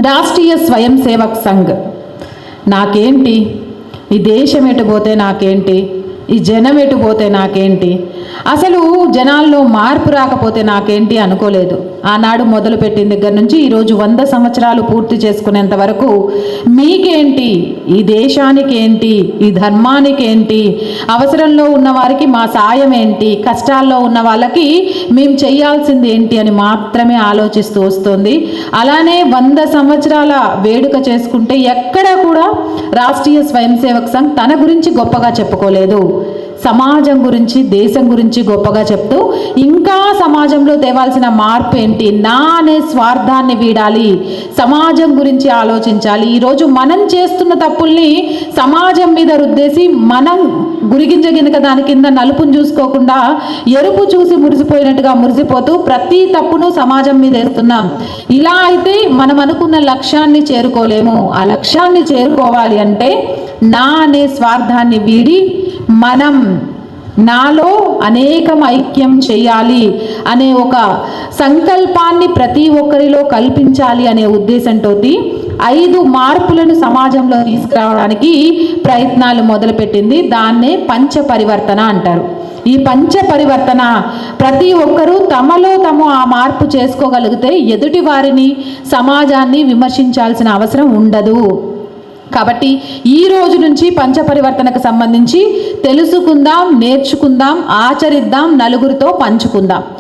రాష్ట్రీయ స్వయం సేవక్ సంఘ్ నాకేంటి, ఈ దేశం ఎటు పోతే నాకేంటి, ఈ జనం ఎటు పోతే నాకేంటి, అసలు జనాల్లో మార్పు రాకపోతే నాకేంటి అనుకోలేదు. ఆనాడు మొదలుపెట్టిన దగ్గర నుంచి ఈరోజు 100 సంవత్సరాలు పూర్తి చేసుకునేంత వరకు మీకేంటి, ఈ దేశానికి ఏంటి, ఈ ధర్మానికి ఏంటి, అవసరంలో ఉన్న వారికి మా సాయం ఏంటి, కష్టాల్లో ఉన్న వాళ్ళకి మేము చేయాల్సింది ఏంటి అని మాత్రమే ఆలోచిస్తూ వస్తుంది. అలానే 100 సంవత్సరాల వేడుక చేసుకుంటే ఎక్కడ కూడా రాష్ట్రీయ స్వయం సేవక్ సంఘ్ తన గురించి గొప్పగా చెప్పుకోలేదు. సమాజం గురించి, దేశం గురించి గొప్పగా చెప్తూ ఇంకా సమాజంలో తేవాల్సిన మార్పు ఏంటి, నా అనే స్వార్థాన్ని వీడాలి, సమాజం గురించి ఆలోచించాలి. ఈరోజు మనం చేస్తున్న తప్పుల్ని సమాజం మీద రుద్దేసి మనం గురిగింజ గినక దాని కింద నలుపును చూసుకోకుండా ఎరుపు చూసి మురిసిపోయినట్టుగా మురిసిపోతూ ప్రతి తప్పును సమాజం మీద వేస్తున్నాం. ఇలా అయితే మనం అనుకున్న లక్ష్యాన్ని చేరుకోలేము. ఆ లక్ష్యాన్ని చేరుకోవాలి అంటే నా అనే స్వార్థాన్ని వీడి మనం నాలో అనేకం ఐక్యం చేయాలి అనే ఒక సంకల్పాన్ని ప్రతి ఒక్కరిలో కల్పించాలి అనే ఉద్దేశంతో 5 మార్పులను సమాజంలో తీసుకురావడానికి ప్రయత్నాలు మొదలుపెట్టింది. దాన్నే పంచ పరివర్తన అంటారు. ఈ పంచ పరివర్తన ప్రతి ఒక్కరూ తమలో తాము ఆ మార్పు చేసుకోగలిగితే ఎదుటి వారిని, సమాజాన్ని విమర్శించాల్సిన అవసరం ఉండదు. కాబట్టి ఈ రోజు నుంచి పంచపరివర్తనకు సంబంధించి తెలుసుకుందాం, నేర్చుకుందాం, ఆచరిద్దాం, నలుగురితో పంచుకుందాం.